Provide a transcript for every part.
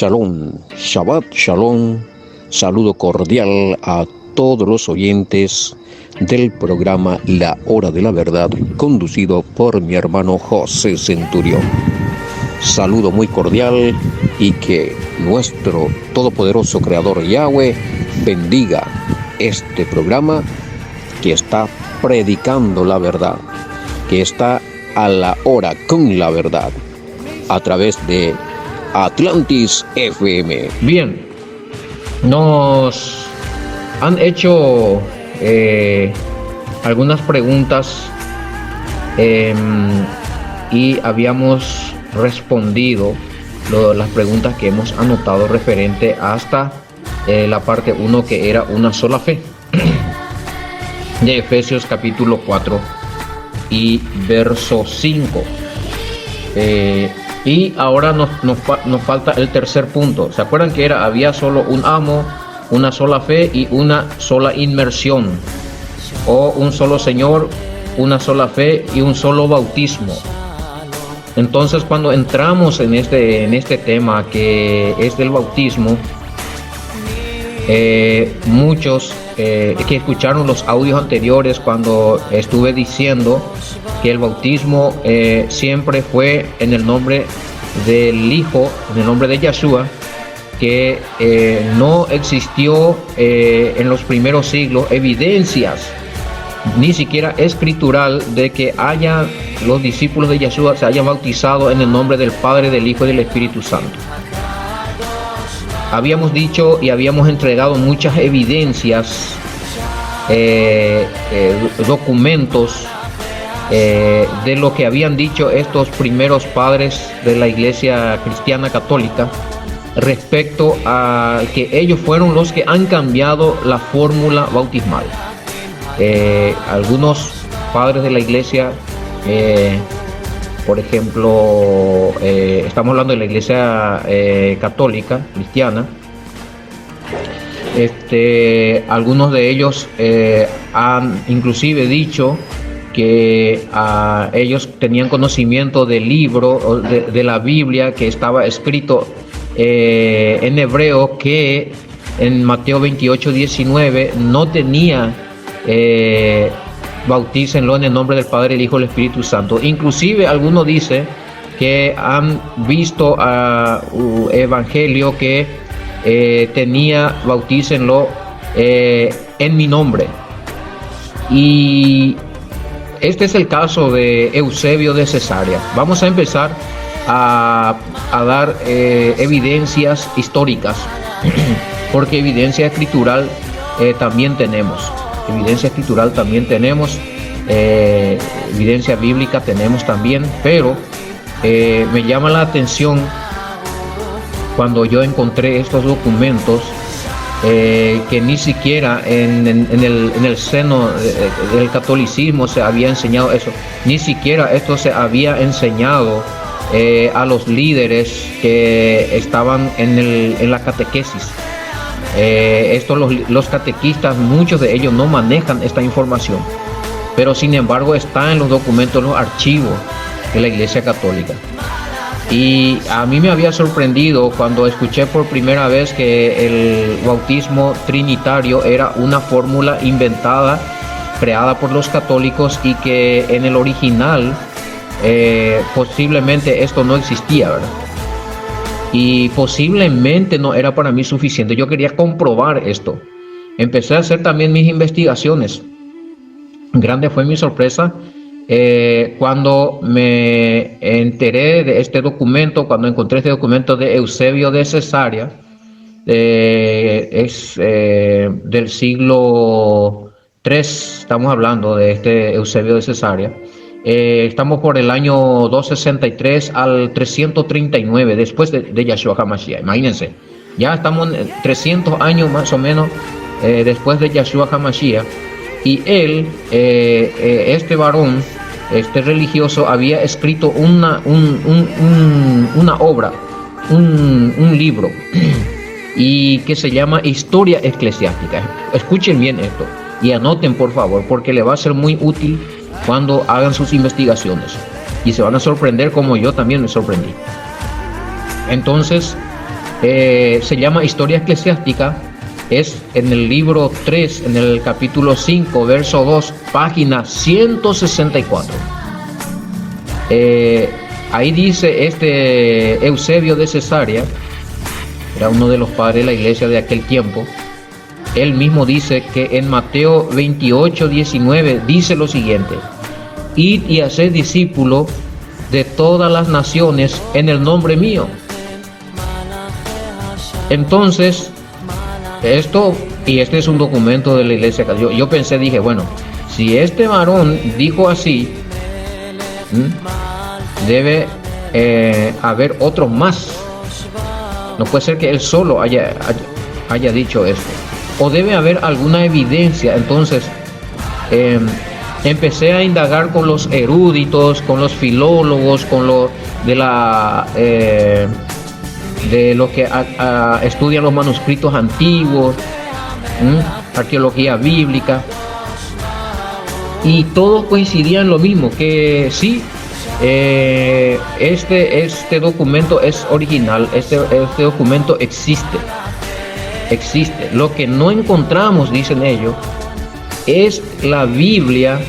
Shalom, Shabbat Shalom, saludo cordial a todos los oyentes del programa La Hora de la Verdad, conducido por mi hermano José Centurión. Saludo muy cordial y que nuestro todopoderoso Creador Yahweh bendiga este programa que está predicando la verdad, que está a la hora con la verdad, a través de Atlantis FM. Bien, nos han hecho algunas preguntas y habíamos respondido las preguntas que hemos anotado referente hasta la parte 1, que era una sola fe, de Efesios capítulo 4 y verso 5. Y ahora nos falta el tercer punto. ¿Se acuerdan que había solo un amo, una sola fe y una sola inmersión? O un solo Señor, una sola fe y un solo bautismo. Entonces, cuando entramos en este tema que es del bautismo, muchos que escucharon los audios anteriores, cuando estuve diciendo que el bautismo siempre fue en el nombre del Hijo, en el nombre de Yeshua, que no existió en los primeros siglos evidencias, ni siquiera escritural, de que los discípulos de Yeshua se hayan bautizado en el nombre del Padre, del Hijo y del Espíritu Santo. Habíamos dicho y habíamos entregado muchas evidencias, documentos de lo que habían dicho estos primeros padres de la Iglesia Cristiana Católica respecto a que ellos fueron los que han cambiado la fórmula bautismal. Algunos padres de la Iglesia, por ejemplo, estamos hablando de la Iglesia Católica Cristiana, algunos de ellos han inclusive dicho que ellos tenían conocimiento del libro, de la Biblia, que estaba escrito en hebreo, que en Mateo 28:19 no tenía bautícenlo en el nombre del Padre, el Hijo y el Espíritu Santo. Inclusive algunos dicen que han visto evangelio que tenía bautícenlo en mi nombre. Y este es el caso de Eusebio de Cesarea. Vamos a empezar a dar evidencias históricas, porque evidencia escritural también tenemos. Evidencia escritural también tenemos, evidencia bíblica tenemos también, pero me llama la atención cuando yo encontré estos documentos, que ni siquiera en el seno del catolicismo se había enseñado eso, ni siquiera esto se había enseñado a los líderes que estaban en la catequesis. Los catequistas, muchos de ellos no manejan esta información, pero sin embargo está en los documentos, en los archivos de la Iglesia Católica. Y a mí me había sorprendido cuando escuché por primera vez que el bautismo trinitario era una fórmula inventada, creada por los católicos, y que en el original posiblemente esto no existía, ¿verdad? Y posiblemente no era para mí suficiente. Yo quería comprobar esto. Empecé a hacer también mis investigaciones. Grande fue mi sorpresa cuando me enteré de este documento, cuando encontré este documento de Eusebio de Cesarea. Es del siglo III, estamos hablando de este Eusebio de Cesarea. Estamos por el año 263 al 339 después de Yeshua HaMashiach. Imagínense, ya estamos 300 años más o menos después de Yeshua HaMashiach. Y él, este varón, este religioso, había escrito una obra, un libro, y que se llama Historia Eclesiástica. Escuchen bien esto y anoten, por favor, porque le va a ser muy útil cuando hagan sus investigaciones, y se van a sorprender como yo también me sorprendí. Entonces, se llama Historia Eclesiástica, es en el libro 3, en el capítulo 5, verso 2, página 164. Ahí dice Eusebio de Cesarea, era uno de los padres de la iglesia de aquel tiempo. Él mismo dice que en Mateo 28, 19 dice lo siguiente: id y haced discípulos de todas las naciones en el nombre mío. Entonces, este es un documento de la iglesia. Yo pensé, dije, bueno, si este varón dijo así, debe haber otros más. No puede ser que él solo haya dicho esto, o debe haber alguna evidencia. Entonces empecé a indagar con los eruditos, con los filólogos, con los de los que estudian los manuscritos antiguos, arqueología bíblica, y todos coincidían en lo mismo, que sí, este documento es original, este documento existe. Lo que no encontramos, dicen ellos, es la Biblia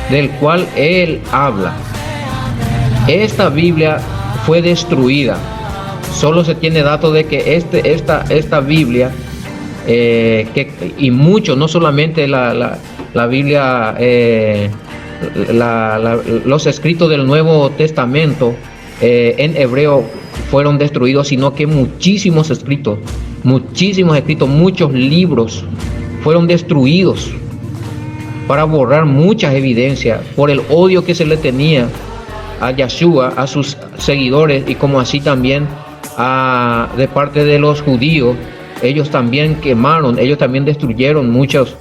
del cual él habla. Esta Biblia fue destruida. Solo se tiene datos de que esta Biblia, y mucho, no solamente la Biblia, los escritos del Nuevo Testamento en hebreo fueron destruidos, sino que muchísimos escritos, muchos libros fueron destruidos para borrar muchas evidencias por el odio que se le tenía a Yeshua, a sus seguidores, y como así también de parte de los judíos. Ellos también destruyeron muchos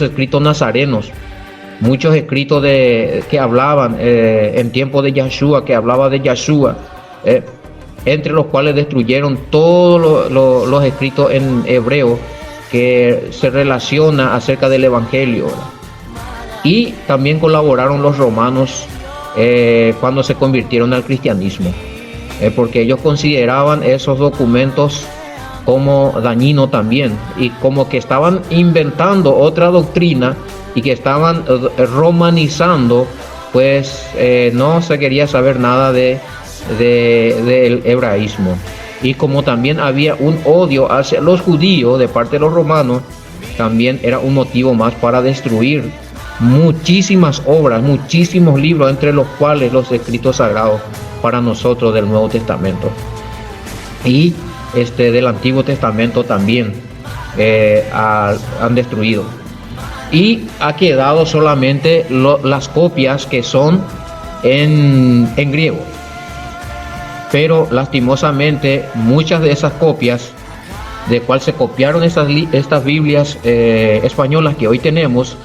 escritos nazarenos, muchos escritos que hablaban en tiempo de Yeshua, que hablaba de Yeshua, entre los cuales destruyeron todos los escritos en hebreo que se relaciona acerca del evangelio. Y también colaboraron los romanos cuando se convirtieron al cristianismo, porque ellos consideraban esos documentos como dañinos también, y como que estaban inventando otra doctrina y que estaban romanizando, pues no se quería saber nada del hebraísmo. Y como también había un odio hacia los judíos de parte de los romanos, también era un motivo más para destruir muchísimas obras, muchísimos libros, entre los cuales los escritos sagrados para nosotros del Nuevo Testamento y del Antiguo Testamento también han destruido, y ha quedado solamente las copias que son en griego. Pero lastimosamente muchas de esas copias de cual se copiaron estas Biblias españolas que hoy tenemos,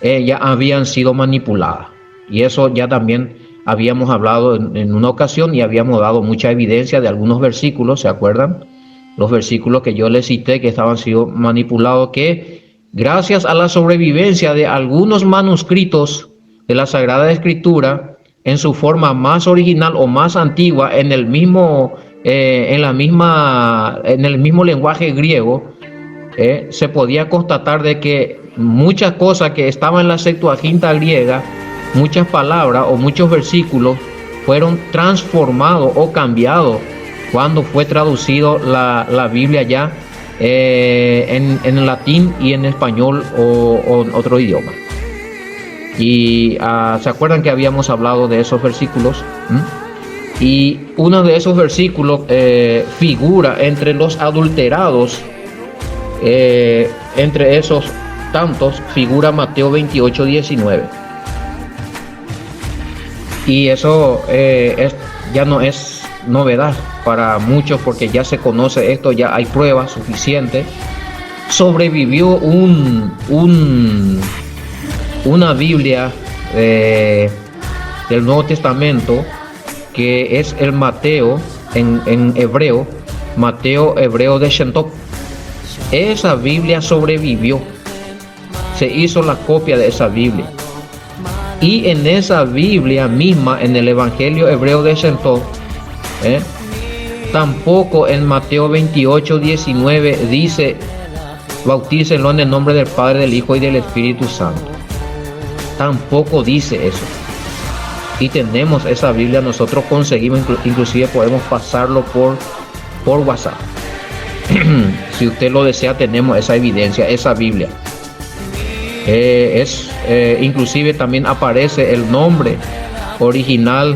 ya habían sido manipuladas, y eso ya también habíamos hablado en una ocasión, y habíamos dado mucha evidencia de algunos versículos. ¿Se acuerdan? Los versículos que yo les cité que estaban siendo manipulados, que gracias a la sobrevivencia de algunos manuscritos de la Sagrada Escritura en su forma más original o más antigua, en el mismo lenguaje griego, se podía constatar de que muchas cosas que estaban en la Septuaginta griega, muchas palabras o muchos versículos, fueron transformados o cambiados cuando fue traducido la Biblia ya en latín y en español o en otro idioma. Y ¿se acuerdan que habíamos hablado de esos versículos? Y uno de esos versículos figura entre los adulterados. Entre esos tantos figura Mateo 28, 19. Y eso ya no es novedad para muchos, porque ya se conoce esto, ya hay pruebas suficientes. Sobrevivió una Biblia del Nuevo Testamento, que es el Mateo en hebreo, Mateo hebreo de Shentok. Esa Biblia sobrevivió, se hizo la copia de esa Biblia, y en esa Biblia misma, en el Evangelio hebreo de Shentok, Tampoco en Mateo 28, 19 dice, bautícenlo en el nombre del Padre, del Hijo y del Espíritu Santo. Tampoco dice eso. Y tenemos esa Biblia, nosotros conseguimos, inclusive podemos pasarlo por WhatsApp. Si usted lo desea, tenemos esa evidencia, esa Biblia. Inclusive también aparece el nombre original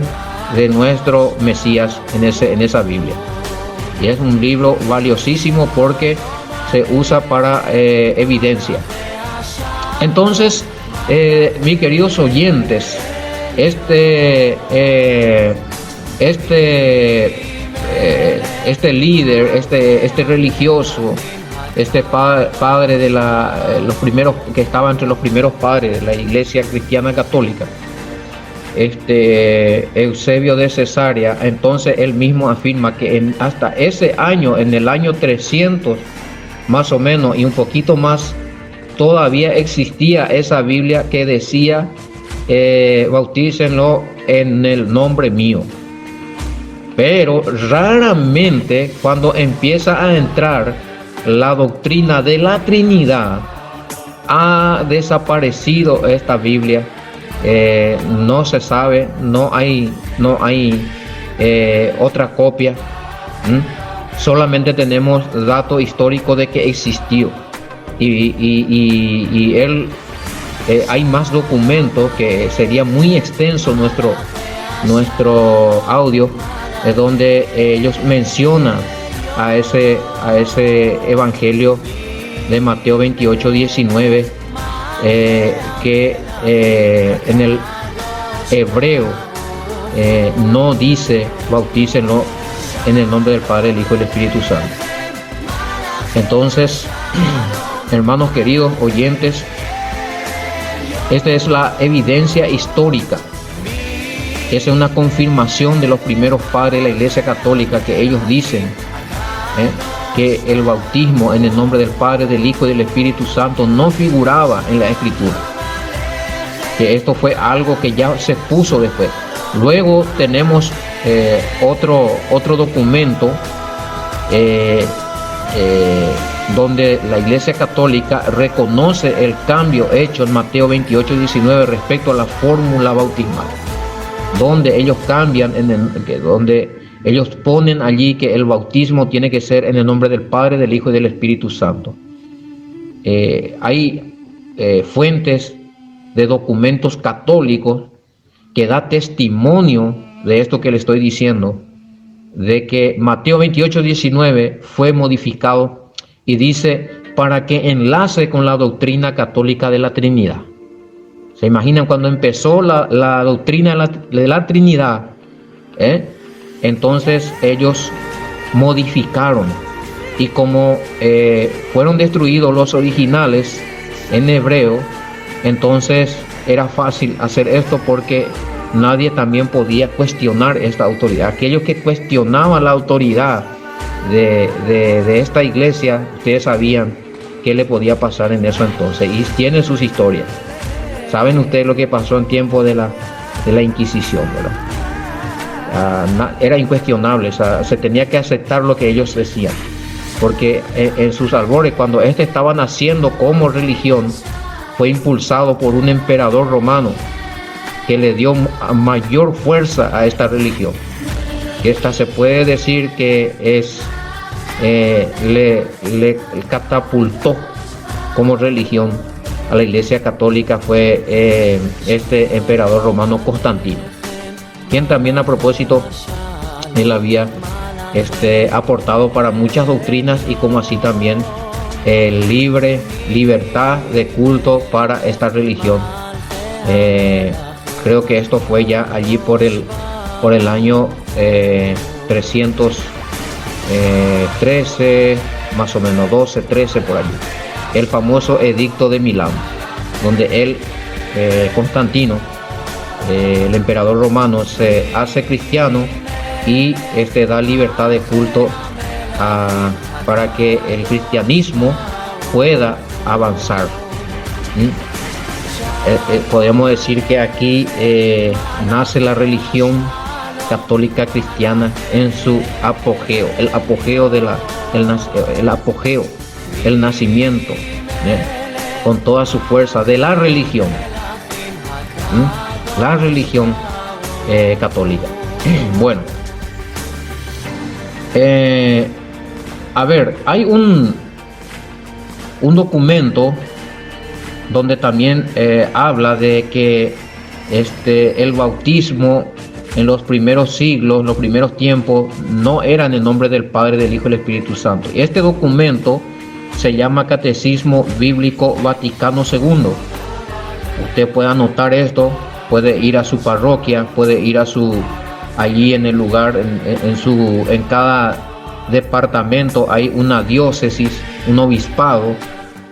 de nuestro Mesías en esa Biblia. Y es un libro valiosísimo porque se usa para evidencia. Entonces, mis queridos oyentes, este líder, este religioso, este padre de los primeros, que estaba entre los primeros padres de la Iglesia Cristiana Católica, Eusebio de Cesarea, entonces él mismo afirma que hasta ese año, en el año 300 más o menos y un poquito más, todavía existía esa Biblia que decía, bautícenlo en el nombre mío. Pero raramente, cuando empieza a entrar la doctrina de la Trinidad, ha desaparecido esta Biblia. No se sabe, no hay otra copia. Solamente tenemos dato histórico de que existió. Y hay más documentos, que sería muy extenso nuestro audio, donde ellos mencionan a ese evangelio de Mateo 28, 19, que en el hebreo no dice bautícenlo en el nombre del Padre, del Hijo y del Espíritu Santo. Entonces, hermanos queridos oyentes, esta es la evidencia histórica. Esa es una confirmación de los primeros padres de la Iglesia Católica, que ellos dicen que el bautismo en el nombre del Padre, del Hijo y del Espíritu Santo no figuraba en la Escritura, que esto fue algo que ya se puso después. Luego tenemos otro documento donde la Iglesia Católica reconoce el cambio hecho en Mateo 28, 19 respecto a la fórmula bautismal, donde ellos cambian, donde ellos ponen allí que el bautismo tiene que ser en el nombre del Padre, del Hijo y del Espíritu Santo. Hay fuentes de documentos católicos que da testimonio de esto que le estoy diciendo, de que Mateo 28, 19 fue modificado y dice, para que enlace con la doctrina católica de la Trinidad. ¿Se imaginan cuando empezó la doctrina de la Trinidad? Entonces ellos modificaron, y como fueron destruidos los originales en hebreo, entonces era fácil hacer esto porque nadie también podía cuestionar esta autoridad. Aquellos que cuestionaban la autoridad de esta iglesia, ustedes sabían qué le podía pasar en eso entonces, y tienen sus historias. ¿Saben ustedes lo que pasó en tiempo de la Inquisición, verdad? Era incuestionable, o sea, se tenía que aceptar lo que ellos decían, porque en sus albores, cuando estaba naciendo como religión, fue impulsado por un emperador romano que le dio mayor fuerza a esta religión. Esta se puede decir que le catapultó como religión a la Iglesia Católica. Fue este emperador romano Constantino, quien también, a propósito, él había aportado para muchas doctrinas, y como así también libertad de culto para esta religión. Creo que esto fue ya allí por el año 313, más o menos 12, 13 por allí, el famoso edicto de Milán, donde Constantino, el emperador romano, se hace cristiano y da libertad de culto para que el cristianismo pueda avanzar. Podemos decir que aquí nace la religión católica cristiana en su apogeo, el apogeo, el nacimiento, con toda su fuerza de la religión, la religión católica. Bueno, a ver, hay un documento donde también habla de que el bautismo en los primeros siglos, los primeros tiempos, no era en el nombre del Padre, del Hijo y del Espíritu Santo. Y este documento se llama Catecismo Bíblico Vaticano II. Usted puede anotar esto, puede ir a su parroquia, puede ir allí en el lugar, en cada departamento hay una diócesis, un obispado,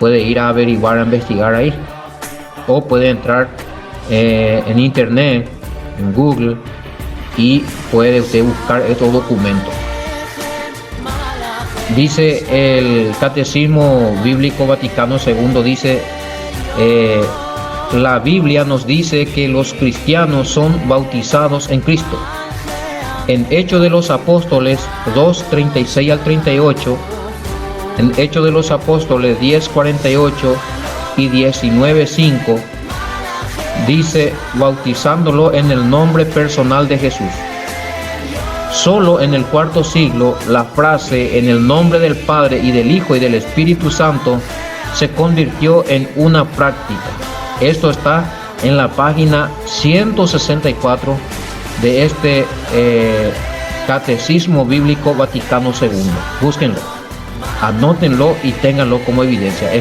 puede ir a averiguar, a investigar ahí. O puede entrar en internet, en Google, y puede usted buscar estos documentos. Dice el Catecismo Bíblico Vaticano II, dice, la Biblia nos dice que los cristianos son bautizados en Cristo. En Hechos de los Apóstoles 2:36 al 38, en Hechos de los Apóstoles 10:48 y 19:5, dice, bautizándolo en el nombre personal de Jesús. Solo en el cuarto siglo la frase en el nombre del Padre y del Hijo y del Espíritu Santo se convirtió en una práctica. Esto está en la página 164 de este Catecismo Bíblico Vaticano II. Búsquenlo, anótenlo y ténganlo como evidencia.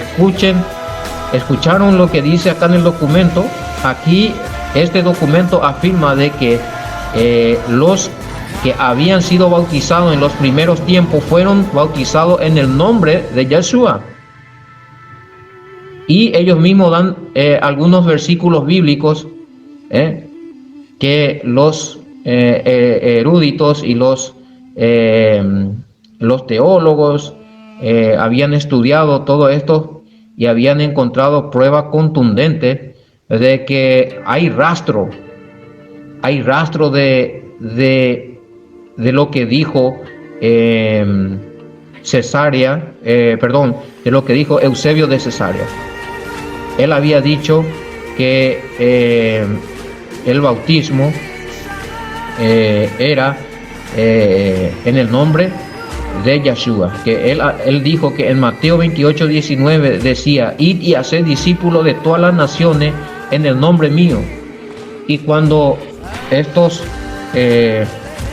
¿Escucharon lo que dice acá en el documento? Aquí este documento afirma de que los que habían sido bautizados en los primeros tiempos fueron bautizados en el nombre de Yeshua. Y ellos mismos dan algunos versículos bíblicos que los eruditos y los teólogos habían estudiado todo esto y habían encontrado prueba contundente de que hay rastro de lo que dijo de lo que dijo Eusebio de Cesarea. Él había dicho que el bautismo era en el nombre de Yeshua, que él dijo que en Mateo 28:19 decía, id y haced discípulos de todas las naciones en el nombre mío. Y cuando estos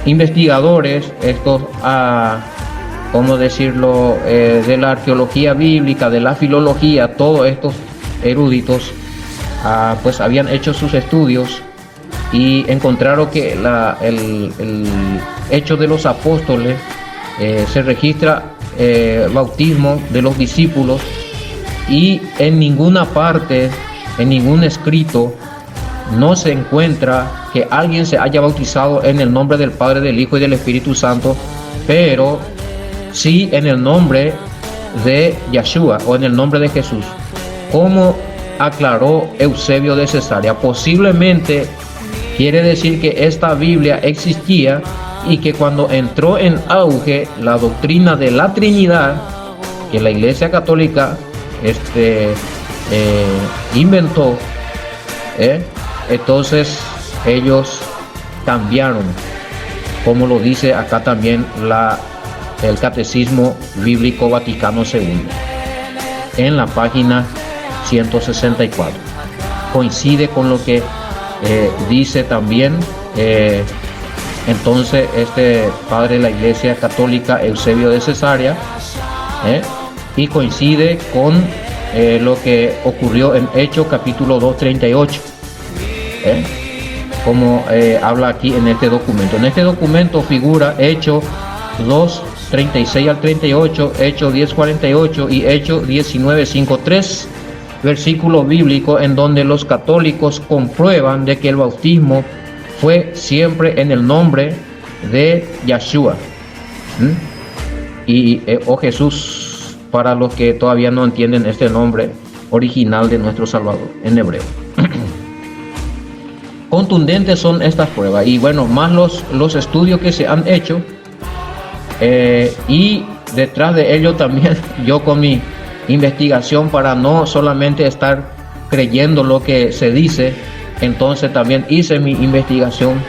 investigadores, ¿cómo decirlo?, de la arqueología bíblica, de la filología, todos estos eruditos, pues habían hecho sus estudios y encontraron que el Hecho de los Apóstoles se registra bautismo de los discípulos, y en ninguna parte, en ningún escrito, no se encuentra que alguien se haya bautizado en el nombre del Padre, del Hijo y del Espíritu Santo, pero sí en el nombre de Yeshua o en el nombre de Jesús, como aclaró Eusebio de Cesarea. Posiblemente quiere decir que esta Biblia existía y que cuando entró en auge la doctrina de la Trinidad, que la Iglesia Católica inventó, entonces ellos cambiaron, como lo dice acá también el Catecismo Bíblico Vaticano II, en la página 164. Coincide con lo que dice también entonces este padre de la Iglesia Católica, Eusebio de Cesarea, y coincide con lo que ocurrió en Hechos capítulo 2:38, como habla aquí en este documento. En este documento figura Hechos 2:36 al 38, Hechos 10:48 y Hechos 19:5, 3 versículos bíblicos en donde los católicos comprueban de que el bautismo fue siempre en el nombre de Yeshua, o Jesús, para los que todavía no entienden este nombre original de nuestro Salvador en hebreo. contundentes son estas pruebas. Y bueno, más los estudios que se han hecho, y detrás de ello también yo con mi investigación, para no solamente estar creyendo lo que se dice, entonces también hice mi investigación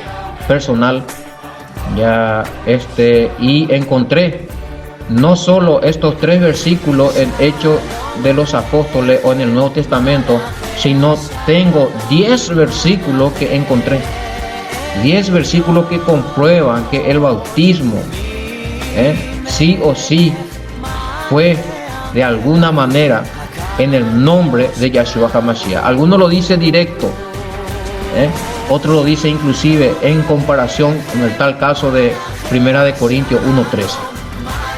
personal y encontré no solo estos 3 versículos en Hechos de los Apóstoles o en el Nuevo Testamento, sino tengo 10 versículos que encontré, 10 versículos que comprueban que el bautismo sí o sí fue de alguna manera en el nombre de Yahshua HaMashiach. Algunos lo dicen directo, otro lo dice inclusive en comparación con el tal caso de 1 de Corintios 1:13,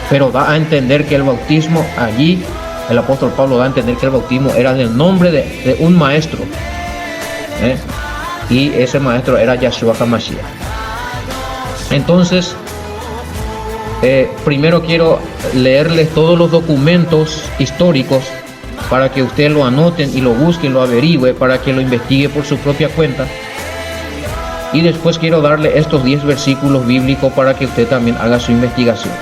pero da a entender que el bautismo allí, el apóstol Pablo da a entender que el bautismo era en el nombre de un maestro, y ese maestro era Yahshua HaMashiach. Entonces, primero quiero leerles todos los documentos históricos para que ustedes lo anoten y lo busquen, lo averigüen, para que lo investigue por su propia cuenta. Y después quiero darle estos 10 versículos bíblicos para que usted también haga su investigación.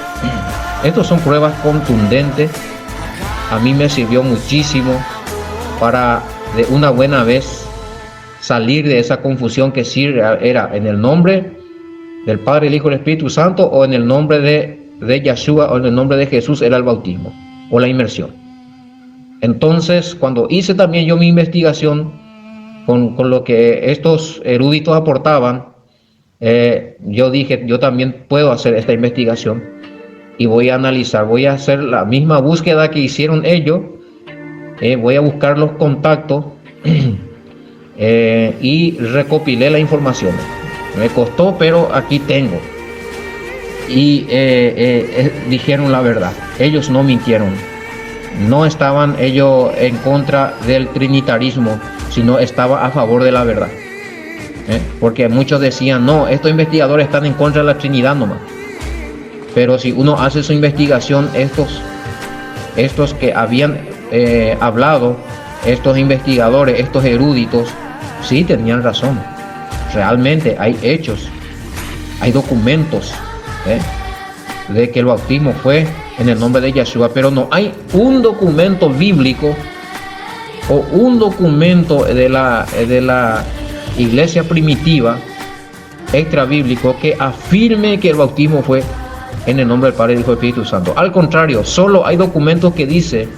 Estos son pruebas contundentes. A mí me sirvió muchísimo para de una buena vez salir de esa confusión que sí era en el nombre del Padre, el Hijo y el Espíritu Santo, o en el nombre de Yahshua, o en el nombre de Jesús era el bautismo o la inmersión. Entonces, cuando hice también yo mi investigación con lo que estos eruditos aportaban, yo dije, yo también puedo hacer esta investigación y voy a analizar, voy a hacer la misma búsqueda que hicieron ellos, voy a buscar los contactos y recopilé la información. Me costó, pero aquí tengo. Y dijeron la verdad, ellos no mintieron, no estaban ellos en contra del trinitarismo, sino estaba a favor de la verdad, porque muchos decían, no, estos investigadores están en contra de la Trinidad nomás. Pero si uno hace su investigación, estos que habían hablado, estos investigadores, estos eruditos, sí tenían razón. Realmente hay hechos, hay documentos de que el bautismo fue en el nombre de Yahshua, pero no hay un documento bíblico o un documento de la iglesia primitiva extra bíblico que afirme que el bautismo fue en el nombre del Padre, del Hijo y del Espíritu Santo. Al contrario, solo hay documentos que dicen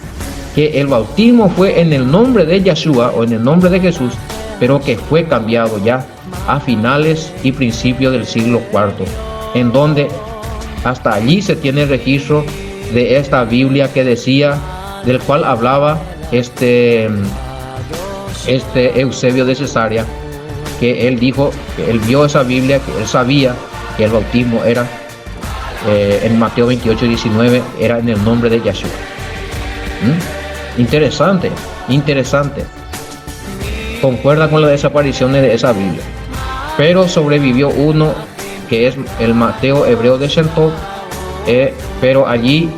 que el bautismo fue en el nombre de Yahshua o en el nombre de Jesús, pero que fue cambiado ya a finales y principios del siglo IV, en donde hasta allí se tiene registro de esta Biblia que decía, del cual hablaba este Eusebio de Cesarea, que él dijo, que él vio esa Biblia, que él sabía que el bautismo era en Mateo 28:19 era en el nombre de Yahshua. Interesante. Concuerda con las desapariciones de esa Biblia, pero sobrevivió uno que es el Mateo hebreo de Shem-Tov, pero allí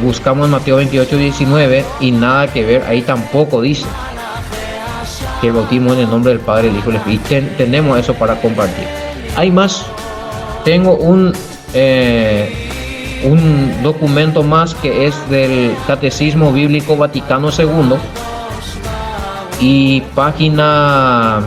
buscamos Mateo 28:19 y nada que ver, ahí tampoco dice que el bautismo en el nombre del Padre, el Hijo y el Espíritu. Tenemos eso para compartir. Hay más, tengo un documento más que es del Catecismo Bíblico Vaticano II y página,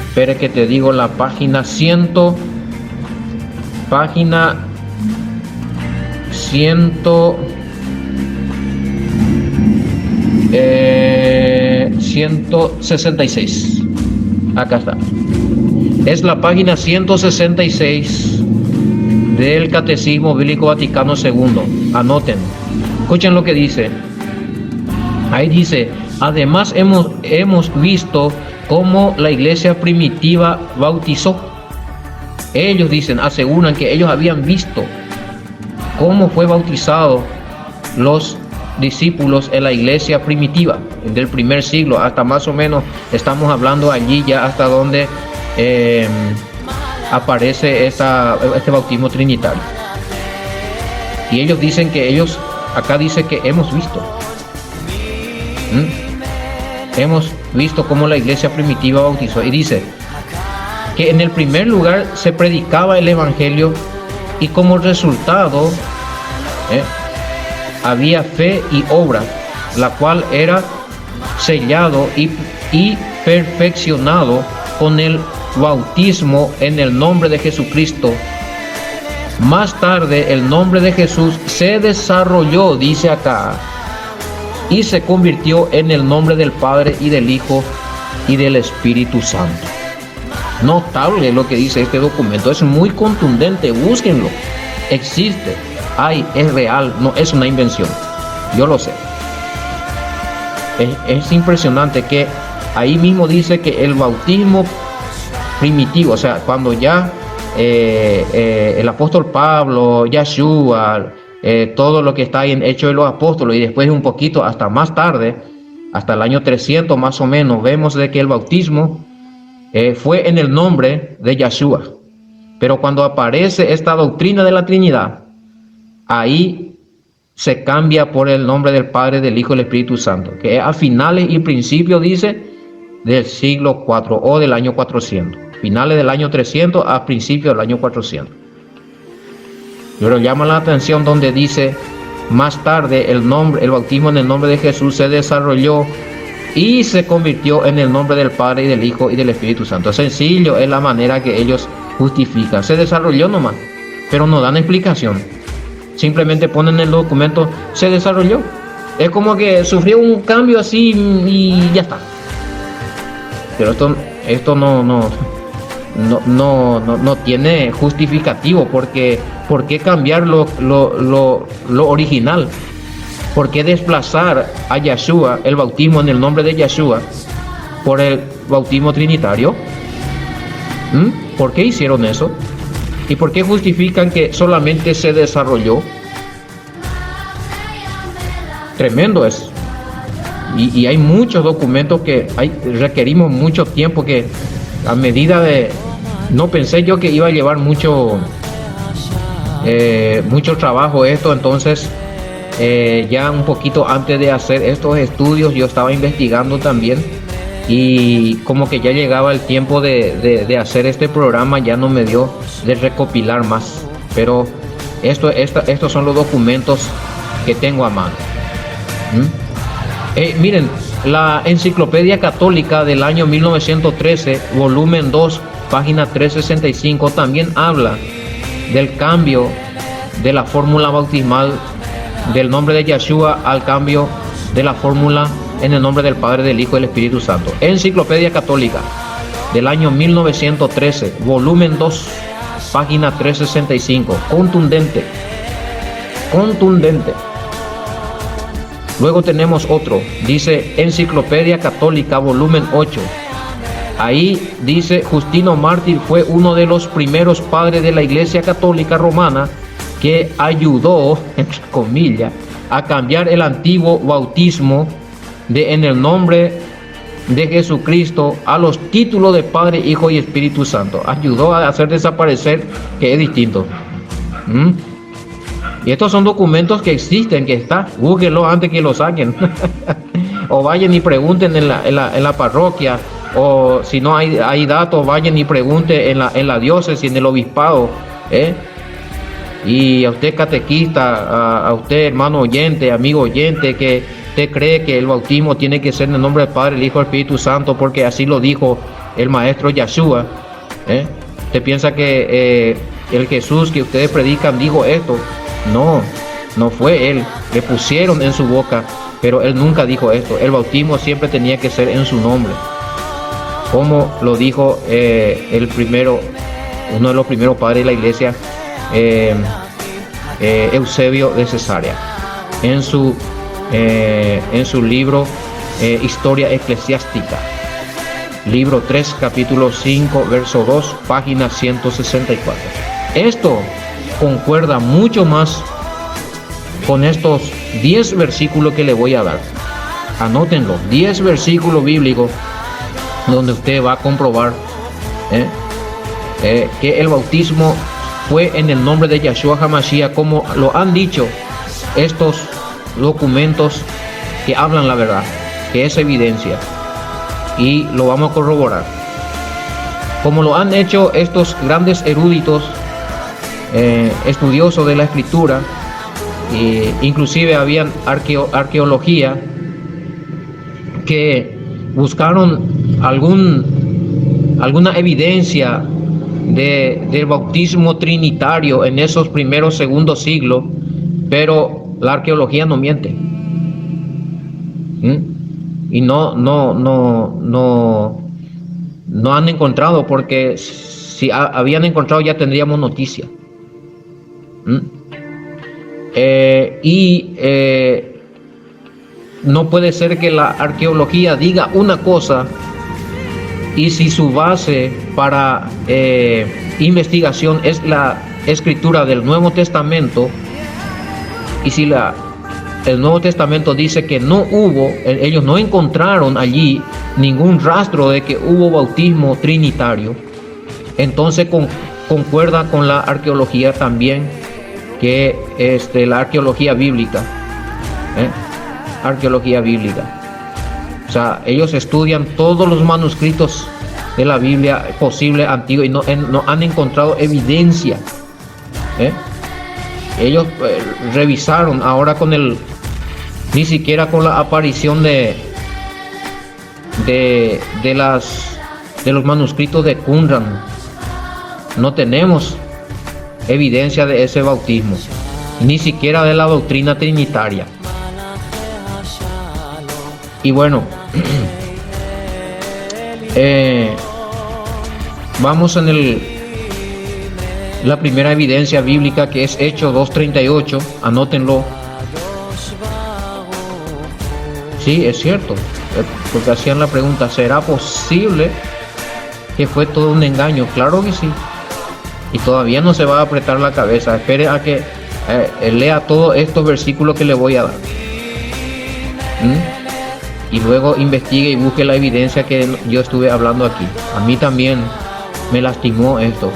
espera que te digo la página 166. Acá está. Es la página 166 del Catecismo Bíblico Vaticano II. Anoten. Escuchen lo que dice. Ahí dice, además hemos visto cómo la iglesia primitiva bautizó. Ellos dicen, aseguran que ellos habían visto cómo fue bautizado los discípulos en la iglesia primitiva del primer siglo, hasta más o menos estamos hablando allí ya hasta donde aparece este bautismo trinitario. Y ellos dicen que acá dice que hemos visto. Hemos visto cómo la iglesia primitiva bautizó. Y dice, que en el primer lugar se predicaba el evangelio y como resultado había fe y obra, la cual era sellado y perfeccionado con el bautismo en el nombre de Jesucristo. Más tarde el nombre de Jesús se desarrolló, dice acá, y se convirtió en el nombre del Padre y del Hijo y del Espíritu Santo. Notable lo que dice este documento, es muy contundente, búsquenlo, existe, es real, no es una invención, yo lo sé. Es impresionante que ahí mismo dice que el bautismo primitivo, o sea, cuando ya el apóstol Pablo, Yeshua, todo lo que está ahí en Hechos de los Apóstoles, y después un poquito hasta más tarde, hasta el año 300 más o menos, vemos de que el bautismo fue en el nombre de Yeshua. Pero cuando aparece esta doctrina de la Trinidad, ahí se cambia por el nombre del Padre, del Hijo y del Espíritu Santo, que a finales y principios, dice, del siglo IV o del año 400. Finales del año 300 a principios del año 400. Pero llama la atención donde dice, más tarde el bautismo en el nombre de Jesús se desarrolló y se convirtió en el nombre del Padre y del Hijo y del Espíritu Santo. Sencillo es la manera que ellos justifican. Se desarrolló nomás, pero no dan explicación. Simplemente ponen en el documento, se desarrolló. Es como que sufrió un cambio así y ya está. Pero esto no tiene justificativo, porque ¿por qué cambiar lo original? ¿Por qué desplazar a Yeshua, el bautismo en el nombre de Yeshua, por el bautismo trinitario? ¿Por qué hicieron eso? ¿Y por qué justifican que solamente se desarrolló? Tremendo es. Y hay muchos documentos que requerimos mucho tiempo, que a medida de... No pensé yo que iba a llevar mucho trabajo esto, entonces ya un poquito antes de hacer estos estudios yo estaba investigando también, y como que ya llegaba el tiempo de hacer este programa, ya no me dio de recopilar más, pero estos son los documentos que tengo a mano. Miren, la Enciclopedia Católica del año 1913, volumen 2, página 365, también habla del cambio de la fórmula bautismal del nombre de Yeshua al cambio de la fórmula en el nombre del Padre, del Hijo y del Espíritu Santo. Enciclopedia Católica del año 1913, volumen 2, página 365. Contundente. Luego tenemos otro, dice Enciclopedia Católica, volumen 8. Ahí dice, Justino Mártir fue uno de los primeros padres de la Iglesia Católica Romana que ayudó, entre comillas, a cambiar el antiguo bautismo en el nombre de Jesucristo a los títulos de Padre, Hijo y Espíritu Santo. Ayudó a hacer desaparecer, que es distinto. Y estos son documentos que existen, que está, búsquenlo antes que lo saquen. O vayan y pregunten en la parroquia, o si no hay datos, vayan y pregunten en la diócesis, en el obispado. Y a usted catequista, a usted hermano oyente, amigo oyente, que usted cree que el bautismo tiene que ser en el nombre del Padre, el Hijo y el Espíritu Santo, porque así lo dijo el maestro Yeshua. ¿Usted piensa que el Jesús que ustedes predican dijo esto? No fue él, le pusieron en su boca, pero él nunca dijo esto. El bautismo siempre tenía que ser en su nombre, como lo dijo uno de los primeros padres de la iglesia, Eusebio de Cesarea, en su libro Historia Eclesiástica, libro 3, capítulo 5, verso 2, página 164. Esto concuerda mucho más con estos 10 versículos que le voy a dar. Anótenlo, 10 versículos bíblicos donde usted va a comprobar que el bautismo fue en el nombre de Yeshua HaMashiach, como lo han dicho estos documentos que hablan la verdad, que es evidencia, y lo vamos a corroborar. como lo han hecho estos grandes eruditos, estudiosos de la escritura, inclusive habían arqueología que buscaron alguna evidencia del bautismo trinitario en esos primeros, segundos siglos, pero la arqueología no miente. Y no han encontrado, porque si habían encontrado ya tendríamos noticia. No puede ser que la arqueología diga una cosa y si su base para investigación es la escritura del Nuevo Testamento, y si el Nuevo Testamento dice que no hubo, ellos no encontraron allí ningún rastro de que hubo bautismo trinitario, entonces concuerda con la arqueología también, que la arqueología bíblica, arqueología bíblica. O sea, ellos estudian todos los manuscritos de la Biblia posible antigua y no han encontrado evidencia. Ellos revisaron ahora ni siquiera con la aparición de los manuscritos de Qumran, no tenemos evidencia de ese bautismo, ni siquiera de la doctrina trinitaria. Y bueno, vamos en la primera evidencia bíblica, que es Hechos 2:38, anótenlo. Sí, es cierto, porque hacían la pregunta, ¿será posible que fue todo un engaño? Claro que sí. Y todavía no se va a apretar la cabeza. Espere a que lea todos estos versículos que le voy a dar. Y luego investigue y busque la evidencia que yo estuve hablando aquí. A mí también me lastimó esto.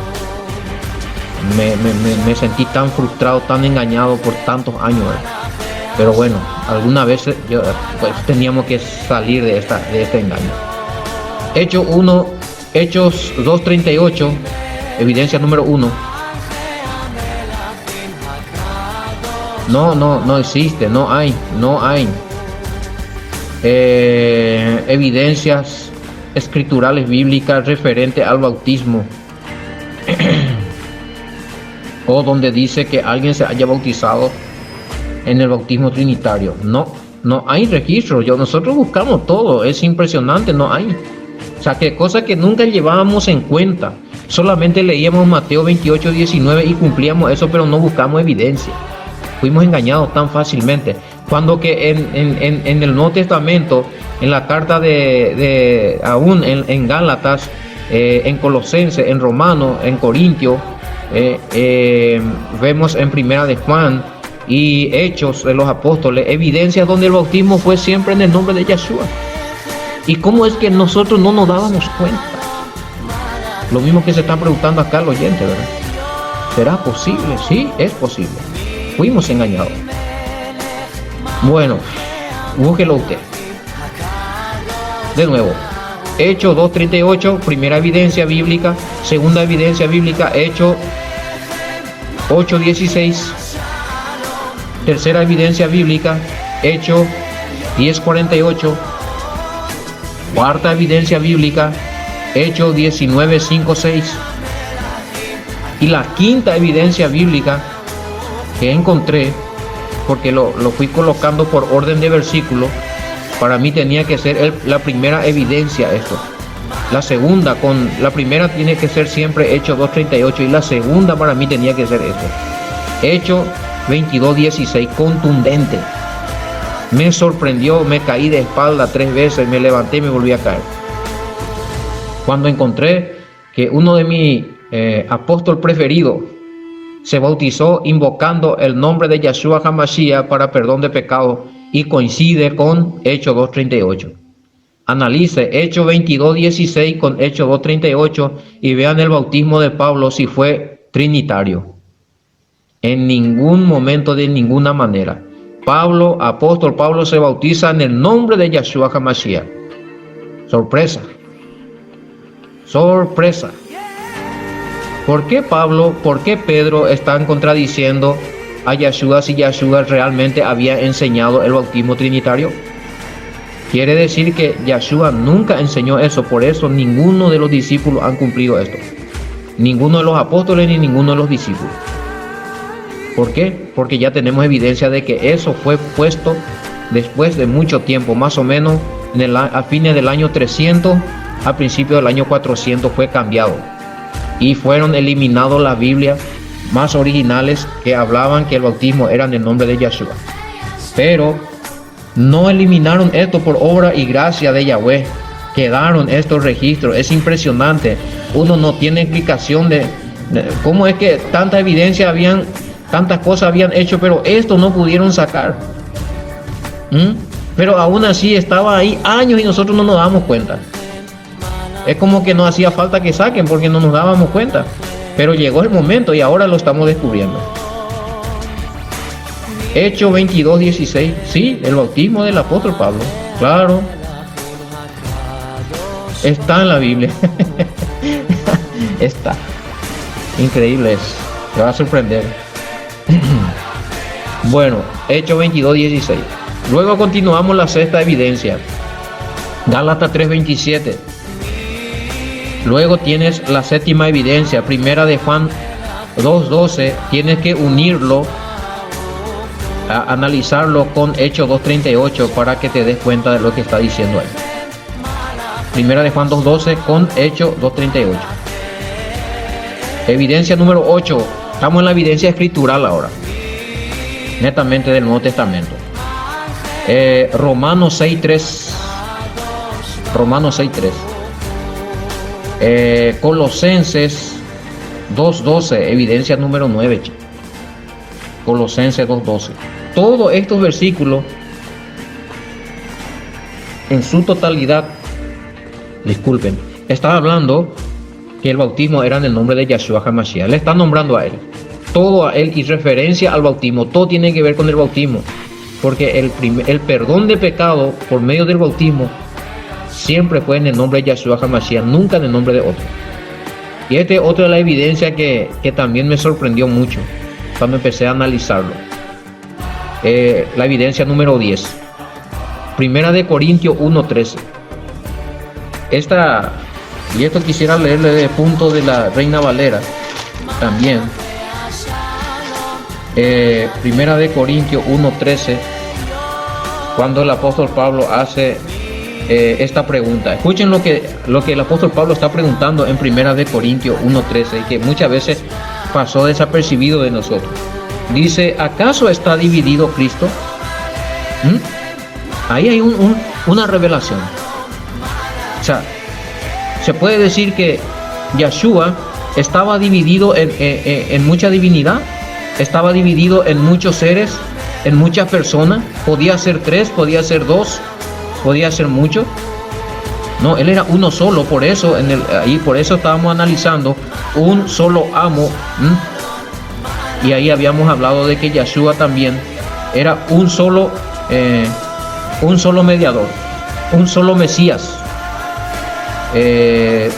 Me sentí tan frustrado, tan engañado por tantos años. Pero bueno, alguna vez pues, teníamos que salir de este engaño. Hechos 2:38. Evidencia número 1. No existe, no hay evidencias escriturales bíblicas referente al bautismo o donde dice que alguien se haya bautizado en el bautismo trinitario. No hay registro. Nosotros buscamos todo, es impresionante, no hay. O sea, que cosas que nunca llevábamos en cuenta. Solamente leíamos Mateo 28:19 y cumplíamos eso, pero no buscamos evidencia. Fuimos engañados tan fácilmente. Cuando que en el Nuevo Testamento, en la carta aún en Gálatas, en Colosenses, en Romanos, en Corintios, vemos en Primera de Juan y Hechos de los Apóstoles, evidencias donde el bautismo fue siempre en el nombre de Yeshua. ¿Y cómo es que nosotros no nos dábamos cuenta? Lo mismo que se está preguntando acá el oyente, ¿verdad? ¿Será posible? Sí, es posible. Fuimos engañados. Bueno, búsquelo usted. De nuevo, Hechos 2:38, primera evidencia bíblica. Segunda evidencia bíblica, Hechos 8:16. Tercera evidencia bíblica, Hechos 10:48. Cuarta evidencia bíblica, Hechos 19:5-6. Y la quinta evidencia bíblica que encontré, porque lo fui colocando por orden de versículo, para mí tenía que ser la primera evidencia esto. La primera tiene que ser siempre Hechos 2:38 y la segunda para mí tenía que ser esto. Hechos 22:16, contundente. Me sorprendió, me caí de espalda 3 veces, me levanté y me volví a caer. Cuando encontré que uno de mis apóstoles preferidos se bautizó invocando el nombre de Yeshua HaMashiach para perdón de pecados y coincide con Hechos 2:38. Analice Hechos 22:16 con Hechos 2:38 y vean el bautismo de Pablo si fue trinitario. En ningún momento, de ninguna manera. Apóstol Pablo se bautiza en el nombre de Yeshua HaMashiach. Sorpresa. Sorpresa. ¿Por qué Pedro están contradiciendo a Yeshua si Yeshua realmente había enseñado el bautismo trinitario? Quiere decir que Yeshua nunca enseñó eso, por eso ninguno de los discípulos han cumplido esto. Ninguno de los apóstoles ni ninguno de los discípulos. ¿Por qué? Porque ya tenemos evidencia de que eso fue puesto después de mucho tiempo, más o menos a fines del año 300, a principios del año 400 fue cambiado. Y fueron eliminados las Biblias más originales que hablaban que el bautismo era en el nombre de Yeshua. Pero no eliminaron esto por obra y gracia de Yahweh. Quedaron estos registros. Es impresionante. Uno no tiene explicación de cómo es que tanta evidencia habían, tantas cosas habían hecho, pero esto no pudieron sacar. Pero aún así estaba ahí años y nosotros no nos damos cuenta. Es como que no hacía falta que saquen porque no nos dábamos cuenta. Pero llegó el momento y ahora lo estamos descubriendo. Hechos 22:16. Sí, el bautismo del apóstol Pablo. Claro. Está en la Biblia. Está. Increíble es. Te va a sorprender. Bueno, Hechos 22:16. Luego continuamos la sexta evidencia. Gálatas 3:27. Luego tienes la séptima evidencia, primera de Juan 2:12. Tienes que unirlo, analizarlo con Hechos 2:38 para que te des cuenta de lo que está diciendo ahí. Primera de Juan 2:12 con Hechos 2:38. Evidencia número 8. Estamos en la evidencia escritural ahora, netamente del Nuevo Testamento. Romanos 6:3. Romanos 6:3. Colosenses 2:12, evidencia número 9. Colosenses 2:12. Todos estos versículos en su totalidad, disculpen, están hablando que el bautismo era en el nombre de Yeshua HaMashiach. Le están nombrando a él, todo a él, y referencia al bautismo. Todo tiene que ver con el bautismo, porque el perdón de pecado por medio del bautismo siempre fue en el nombre de Yeshua HaMashiach, nunca en el nombre de otro. Y esta es otra de la evidencia que también me sorprendió mucho cuando empecé a analizarlo. La evidencia número 10. Primera de Corintios 1:13. Y esto quisiera leerle de punto de la Reina Valera también. Primera de Corintios 1:13, cuando el apóstol Pablo hace esta pregunta. Escuchen lo que el apóstol Pablo está preguntando en Primera de Corintios 1:13, y que muchas veces pasó desapercibido de nosotros. Dice: ¿acaso está dividido Cristo? Ahí hay una revelación. O sea, se puede decir que Yeshua estaba dividido en mucha divinidad, estaba dividido en muchos seres, en muchas personas. Podía ser 3, podía ser 2, podía ser mucho. No, él era uno solo. Por eso por eso estábamos analizando un solo amo. Y ahí habíamos hablado de que Yeshua también era un solo mediador, un solo Mesías.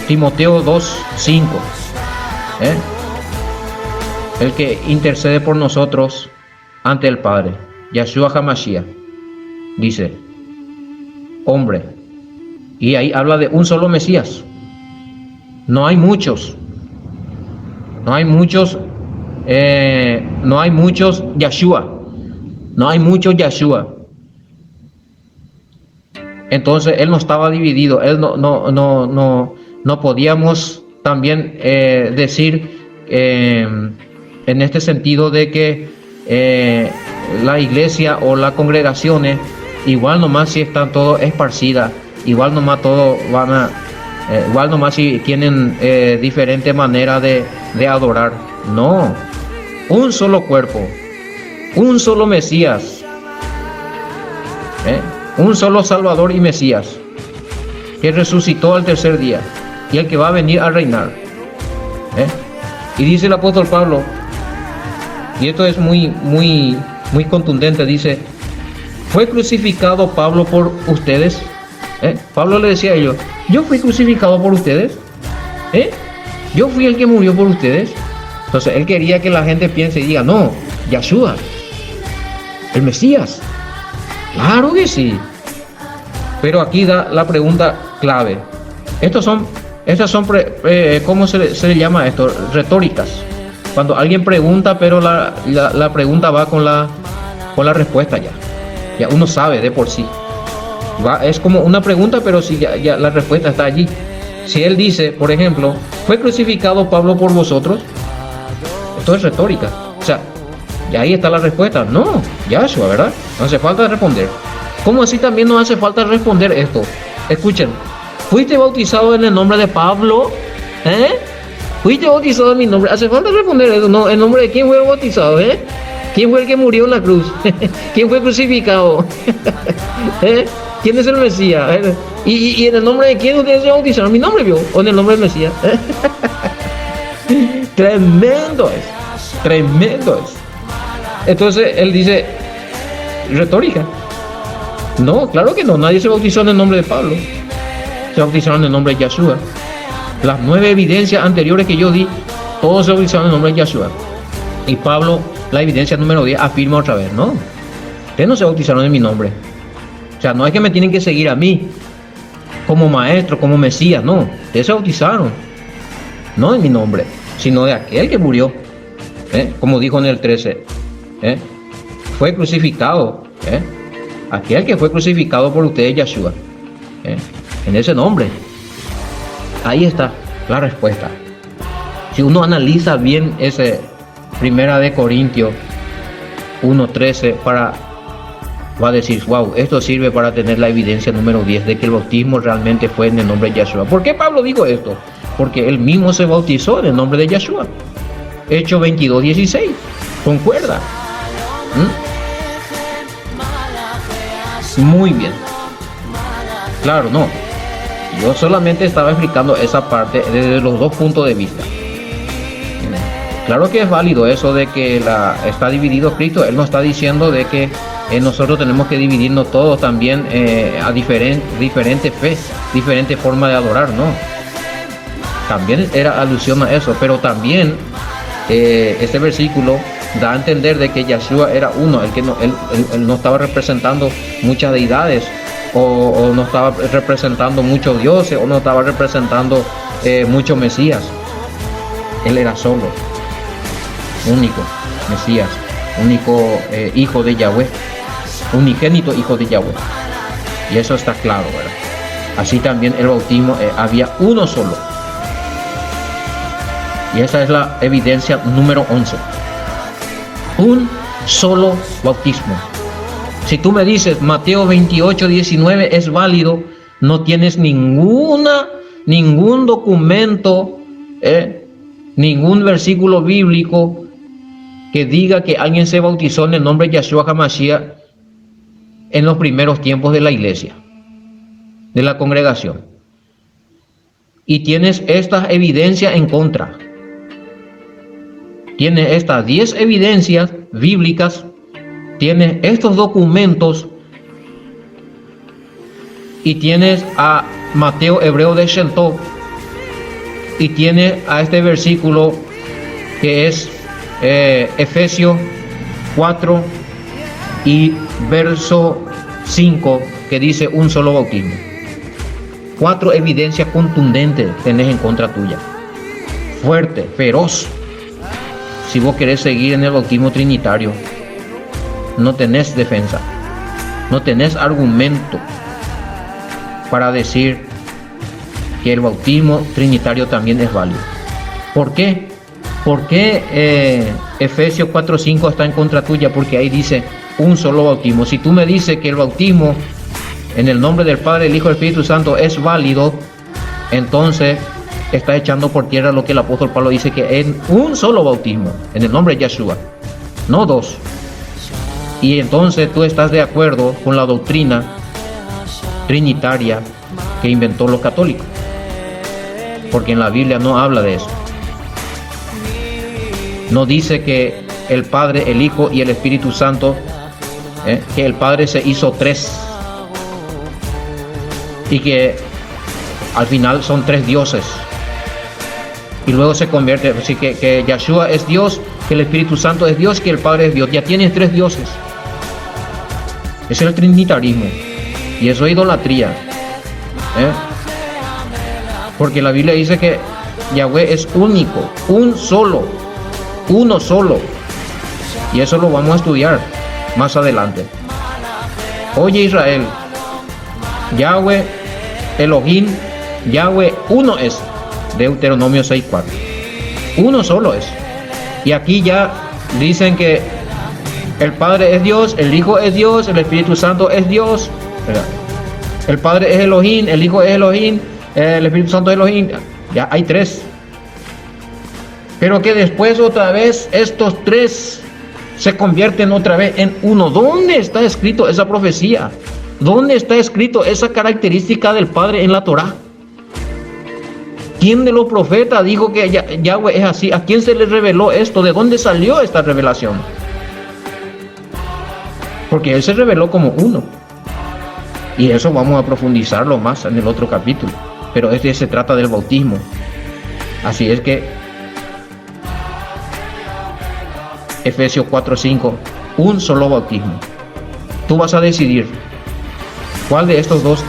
Timoteo 2:5, el que intercede por nosotros ante el Padre, Yeshua HaMashiach, dice hombre, y ahí habla de un solo Mesías. No hay muchos Yeshua, no hay muchos Yeshua. Entonces él no estaba dividido. Él no podíamos también decir en este sentido de que la iglesia o las congregaciones, igual nomás si están todos esparcidas, igual nomás todos igual nomás si tienen diferentes maneras de adorar. No, un solo cuerpo, un solo Mesías, un solo Salvador y Mesías, que resucitó al tercer día y el que va a venir a reinar. Y dice el apóstol Pablo, y esto es muy contundente, dice: ¿fue crucificado Pablo por ustedes? Pablo le decía a ellos: yo fui crucificado por ustedes. ¿Eh? Yo fui el que murió por ustedes. Entonces él quería que la gente piense y diga, no, Yeshua, el Mesías. Claro que sí. Pero aquí da la pregunta clave. Estas son ¿cómo se le llama esto? Retóricas. Cuando alguien pregunta, pero la pregunta va con la respuesta ya. Ya uno sabe de por sí. Es como una pregunta, pero si ya la respuesta está allí. Si él dice, por ejemplo, ¿fue crucificado Pablo por vosotros? Esto es retórica. O sea, y ahí está la respuesta. No, Yahshua, ¿verdad? No hace falta responder. ¿Cómo así también no hace falta responder esto? Escuchen. ¿Fuiste bautizado en el nombre de Pablo? ¿Fuiste bautizado en mi nombre? Hace falta responder eso. No, ¿en nombre de quién fue bautizado? ¿Quién fue el que murió en la cruz? ¿Quién fue crucificado? ¿Quién es el Mesías? ¿Y en el nombre de quién ustedes se bautizaron? ¿Mi nombre, vio? ¿O en el nombre del Mesías? Tremendo es. Tremendo es. Entonces él dice, retórica. No, claro que no. Nadie se bautizó en el nombre de Pablo. Se bautizaron en el nombre de Yahshua. Las 9 evidencias anteriores que yo di, todos se bautizaron en el nombre de Yahshua. Y Pablo, la evidencia número 10, afirma otra vez, no, ustedes no se bautizaron en mi nombre. O sea, no es que me tienen que seguir a mí como maestro, como Mesías, no. Ustedes se bautizaron, no en mi nombre, sino de aquel que murió. Como dijo en el 13, fue crucificado, aquel que fue crucificado por ustedes, Yahshua, en ese nombre. Ahí está la respuesta. Si uno analiza bien ese Primera de Corintios 1:13, va a decir, wow, esto sirve para tener la evidencia número 10 de que el bautismo realmente fue en el nombre de Yahshua. ¿Por qué Pablo dijo esto? Porque él mismo se bautizó en el nombre de Yahshua. Hechos 22:16. ¿Concuerda? Muy bien. Claro, no. Yo solamente estaba explicando esa parte desde los dos puntos de vista. Claro que es válido eso de que está dividido Cristo. Él no está diciendo de que nosotros tenemos que dividirnos todos también a diferentes fe, diferentes formas de adorar, no. También era alusión a eso, pero también este versículo da a entender de que Yahshua era uno, él no estaba representando muchas deidades, o no estaba representando muchos dioses, o no estaba representando muchos mesías. Él era solo, único Mesías, único hijo de Yahweh, unigénito hijo de Yahweh. Y eso está claro, ¿verdad? Así también el bautismo había uno solo. Y esa es la evidencia número 11. Un solo bautismo. Si tú me dices Mateo 28:19 es válido, no tienes ningún documento, ningún versículo bíblico que diga que alguien se bautizó en el nombre de Yahshua HaMashiach en los primeros tiempos de la iglesia, de la congregación. Y tienes estas evidencias en contra. Tienes estas 10 evidencias bíblicas, tienes estos documentos y tienes a Mateo hebreo de Sheltov y tienes a este versículo que es Efesios 4 y verso 5, que dice un solo bautismo. 4 evidencias contundentes tenés en contra tuya, fuerte, feroz. Si vos querés seguir en el bautismo trinitario, no tenés defensa, no tenés argumento para decir que el bautismo trinitario también es válido. ¿Por qué? ¿Por qué Efesios 4:5 está en contra tuya? Porque ahí dice un solo bautismo. Si tú me dices que el bautismo en el nombre del Padre, el Hijo y el Espíritu Santo es válido, entonces está echando por tierra lo que el apóstol Pablo dice, que en un solo bautismo, en el nombre de Yahshua, no 2. Y entonces tú estás de acuerdo con la doctrina trinitaria que inventó los católicos, porque en la Biblia no habla de eso. No dice que el Padre, el Hijo y el Espíritu Santo, que el Padre se hizo 3 y que al final son 3 dioses. y luego se convierte, así que Yeshua es Dios, que el Espíritu Santo es Dios, que el Padre es Dios. Ya tienes 3 dioses. Es el trinitarismo, y eso es idolatría, porque la Biblia dice que Yahweh es único, uno solo, y eso lo vamos a estudiar más adelante. Oye Israel, Yahweh, Elohim, Yahweh uno es. Deuteronomio 6:4. Uno solo es. Y aquí ya dicen que el Padre es Dios, el Hijo es Dios, el Espíritu Santo es Dios, ¿verdad? El Padre es Elohim, el Hijo es Elohim, el Espíritu Santo es Elohim. Ya hay 3. Pero que después otra vez estos 3 se convierten otra vez en uno. ¿Dónde está escrito esa profecía? ¿Dónde está escrito esa característica del Padre en la Torá? ¿Quién de los profetas dijo que Yahweh es así? ¿A quién se le reveló esto? ¿De dónde salió esta revelación? Porque Él se reveló como uno. Y eso vamos a profundizarlo más en el otro capítulo. Pero se trata del bautismo. Así es que Efesios 4:5, un solo bautismo. Tú vas a decidir cuál de estos dos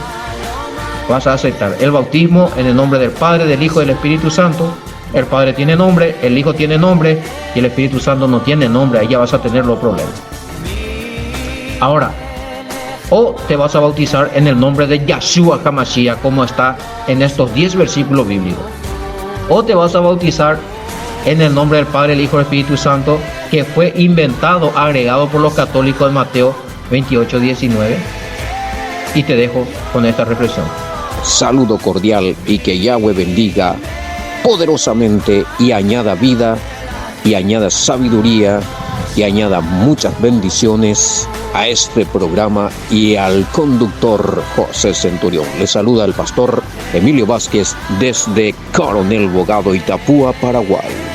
vas a aceptar. El bautismo en el nombre del Padre, del Hijo y del Espíritu Santo. El Padre tiene nombre, el Hijo tiene nombre y el Espíritu Santo no tiene nombre. Ahí ya vas a tener los problemas. Ahora, o te vas a bautizar en el nombre de Yeshua HaMashiach, como está en estos 10 versículos bíblicos. O te vas a bautizar en el nombre del Padre, el Hijo y el Espíritu Santo, que fue inventado, agregado por los católicos en Mateo 28:19. Y te dejo con esta reflexión. Saludo cordial y que Yahweh bendiga poderosamente y añada vida y añada sabiduría y añada muchas bendiciones a este programa y al conductor José Centurión. Le saluda el pastor Emilio Vázquez desde Coronel Bogado, Itapúa, Paraguay.